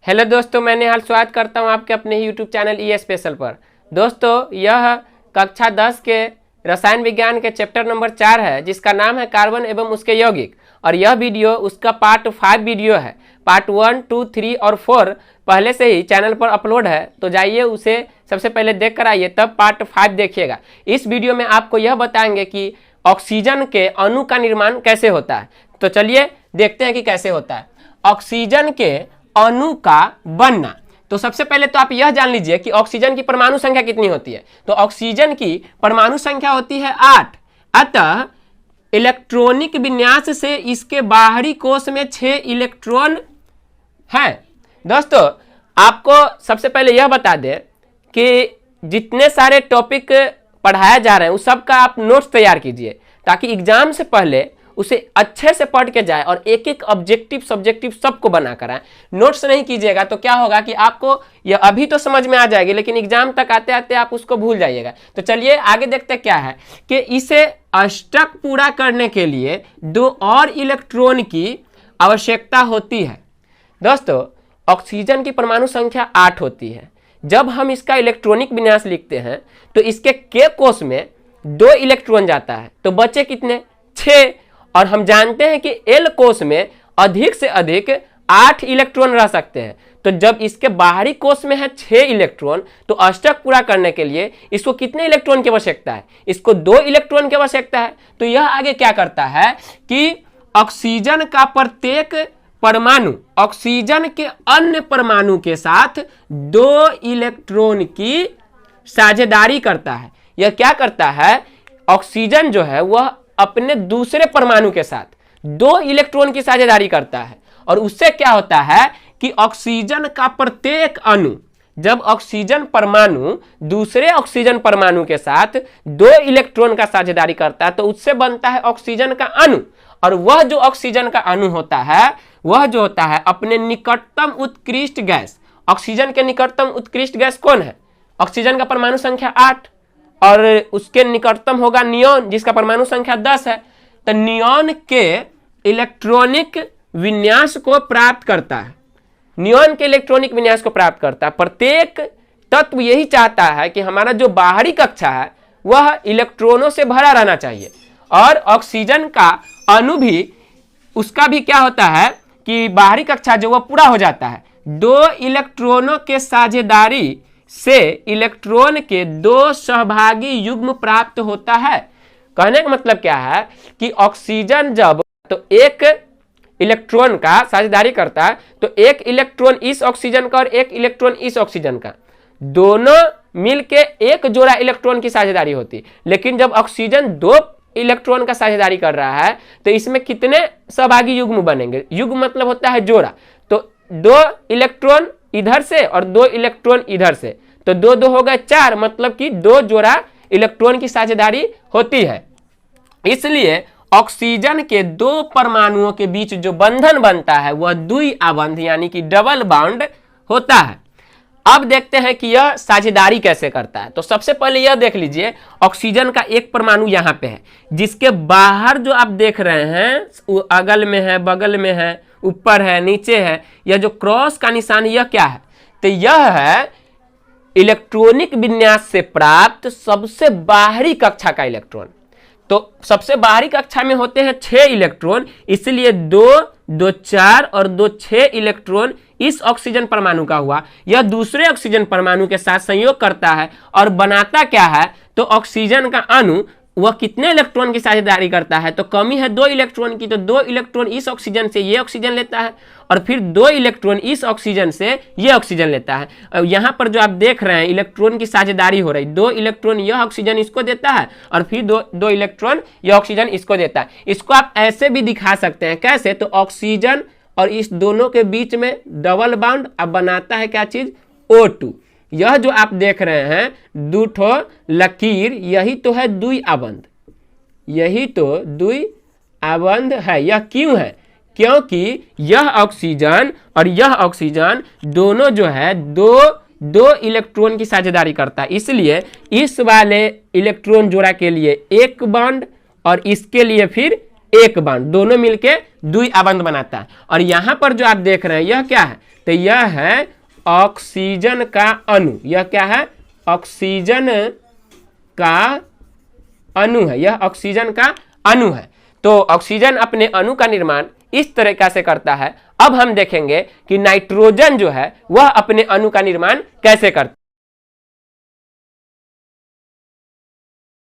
Hello दोस्तों, मैं निहाल स्वागत करता हूं आपके अपने यूट्यूब चैनल ई स्पेशल पर। दोस्तों, यह कक्षा 10 के रसायन विज्ञान के चैप्टर नंबर 4 है, जिसका नाम है कार्बन एवं उसके यौगिक। और यह वीडियो उसका पार्ट 5 वीडियो है। पार्ट 1, 2, 3 और 4 पहले से ही चैनल पर अपलोड है, तो जाइए उसे सबसे पहले देख कर आइए, तब पार्ट 5 देखिएगा। इस वीडियो में आपको यह बताएंगे कि ऑक्सीजन के अणु का निर्माण कैसे होता है। तो चलिए देखते हैं कि कैसे होता है ऑक्सीजन के अणु का बनना। तो सबसे पहले तो आप यह जान लीजिए कि ऑक्सीजन की परमाणु संख्या कितनी होती है। तो ऑक्सीजन की परमाणु संख्या होती है 8। अतः इलेक्ट्रॉनिक विन्यास से इसके बाहरी कोश में 6 इलेक्ट्रॉन हैं। दोस्तों, आपको सबसे पहले यह बता दें कि जितने सारे टॉपिक पढ़ाया जा रहे हैं उस सब का आप नोट्स तैयार कीजिए, ताकि एग्जाम से पहले उसे अच्छे से पढ़ के जाए और एक एक ऑब्जेक्टिव सब्जेक्टिव सबको बना कर आए। नोट्स नहीं कीजिएगा तो क्या होगा कि आपको यह अभी तो समझ में आ जाएगी, लेकिन एग्जाम तक आते आते आप उसको भूल जाइएगा। तो चलिए आगे देखते क्या है कि इसे अष्टक पूरा करने के लिए 2 और इलेक्ट्रॉन की आवश्यकता होती है। दोस्तों, ऑक्सीजन की परमाणु संख्या 8 होती है। जब हम इसका इलेक्ट्रॉनिक विन्यास लिखते हैं तो इसके के कोश में 2 इलेक्ट्रॉन जाता है, तो बचे कितने? 6। और हम जानते हैं कि एल कोश में अधिक से अधिक 8 इलेक्ट्रॉन रह सकते हैं। तो जब इसके बाहरी कोश में है 6 इलेक्ट्रॉन, तो अष्टक पूरा करने के लिए इसको कितने इलेक्ट्रॉन की आवश्यकता है? इसको 2 इलेक्ट्रॉन की आवश्यकता है। तो यह आगे क्या करता है कि ऑक्सीजन का प्रत्येक परमाणु ऑक्सीजन के अन्य परमाणु के साथ 2 इलेक्ट्रॉन की साझेदारी करता है। यह क्या करता है? ऑक्सीजन जो है वह अपने दूसरे परमाणु के साथ 2 इलेक्ट्रॉन की साझेदारी करता है, और उससे क्या होता है कि ऑक्सीजन का प्रत्येक अणु, जब ऑक्सीजन परमाणु दूसरे ऑक्सीजन परमाणु के साथ 2 इलेक्ट्रॉन का साझेदारी करता है, तो उससे बनता है ऑक्सीजन का अणु। और वह जो ऑक्सीजन का अणु होता है वह जो होता है अपने निकटतम उत्कृष्ट गैस। ऑक्सीजन के निकटतम उत्कृष्ट गैस कौन है? ऑक्सीजन का परमाणु संख्या 8 और उसके निकटतम होगा नियोन, जिसका परमाणु संख्या 10 है। तो नियोन के इलेक्ट्रॉनिक विन्यास को प्राप्त करता है। नियोन के इलेक्ट्रॉनिक विन्यास को प्राप्त करता है। प्रत्येक तत्व यही चाहता है कि हमारा जो बाहरी कक्षा है वह इलेक्ट्रॉनों से भरा रहना चाहिए, और ऑक्सीजन का अणु भी उसका भी क्या होता है कि बाहरी कक्षा जो वह पूरा हो जाता है। 2 इलेक्ट्रॉनों के साझेदारी से इलेक्ट्रॉन के 2 सहभागी युग्म प्राप्त होता है। कहने का मतलब क्या है कि ऑक्सीजन जब तो एक इलेक्ट्रॉन का साझेदारी करता है, तो एक इलेक्ट्रॉन इस ऑक्सीजन का और एक इलेक्ट्रॉन इस ऑक्सीजन का, दोनों मिलके एक जोड़ा इलेक्ट्रॉन की साझेदारी होती। लेकिन जब ऑक्सीजन 2 इलेक्ट्रॉन का साझेदारी कर रहा है तो इसमें कितने सहभागी युग्म बनेंगे? युग्म मतलब होता है जोड़ा। तो 2 इलेक्ट्रॉन इधर से और 2 इलेक्ट्रॉन इधर से, तो 2 2 हो गए 4, मतलब कि 2 जोड़ा इलेक्ट्रॉन की साझेदारी होती है। इसलिए ऑक्सीजन के 2 परमाणुओं के बीच जो बंधन बनता है वह द्विआबंध यानी कि डबल बॉन्ड होता है। अब देखते हैं कि यह साझेदारी कैसे करता है। तो सबसे पहले यह देख लीजिए, ऑक्सीजन का एक परमाणु यहाँ पे है, जिसके बाहर जो आप देख रहे हैं वो अगल में है, बगल में है, ऊपर है, नीचे है, यह जो क्रॉस का निशान यह क्या है? तो यह है इलेक्ट्रॉनिक विन्यास से प्राप्त सबसे बाहरी कक्षा का इलेक्ट्रॉन। तो सबसे बाहरी कक्षा में होते हैं 6 इलेक्ट्रॉन, इसलिए 2 2 4 और 2 6 इलेक्ट्रॉन इस ऑक्सीजन परमाणु का हुआ। यह दूसरे ऑक्सीजन परमाणु के साथ संयोग करता है और बनाता क्या है? तो ऑक्सीजन का अणु वह कितने इलेक्ट्रॉन की साझेदारी करता है? तो कमी है 2 इलेक्ट्रॉन की, तो 2 इलेक्ट्रॉन इस ऑक्सीजन से ये ऑक्सीजन लेता है, और फिर 2 इलेक्ट्रॉन इस ऑक्सीजन से ये ऑक्सीजन लेता है। और यहाँ पर जो आप देख रहे हैं इलेक्ट्रॉन की साझेदारी हो रही, 2 इलेक्ट्रॉन यह ऑक्सीजन इसको देता है, और फिर 2 इलेक्ट्रॉन यह ऑक्सीजन इसको देता है। इसको आप ऐसे भी दिखा सकते हैं। कैसे? तो ऑक्सीजन और इस दोनों के बीच में डबल बॉन्ड अब बनाता है क्या चीज? O2। यह जो आप देख रहे हैं 2 ठो लकीर, यही तो है द्विआबंध, यही तो द्विआबंध है। यह क्यों है? क्योंकि यह ऑक्सीजन और यह ऑक्सीजन दोनों जो है 2 इलेक्ट्रॉन की साझेदारी करता है। इसलिए इस वाले इलेक्ट्रॉन जोड़ा के लिए एक बॉन्ड और इसके लिए फिर एक बांड, दोनों मिलके द्विआबंध बनाता है। और यहां पर जो आप देख रहे हैं यह क्या है, तो यह है ऑक्सीजन का अणु। यह क्या है, ऑक्सीजन का अणु है, यह ऑक्सीजन का अणु है। तो ऑक्सीजन अपने अणु का निर्माण इस तरीका से करता है। अब हम देखेंगे कि नाइट्रोजन जो है वह अपने अणु का निर्माण कैसे करता है।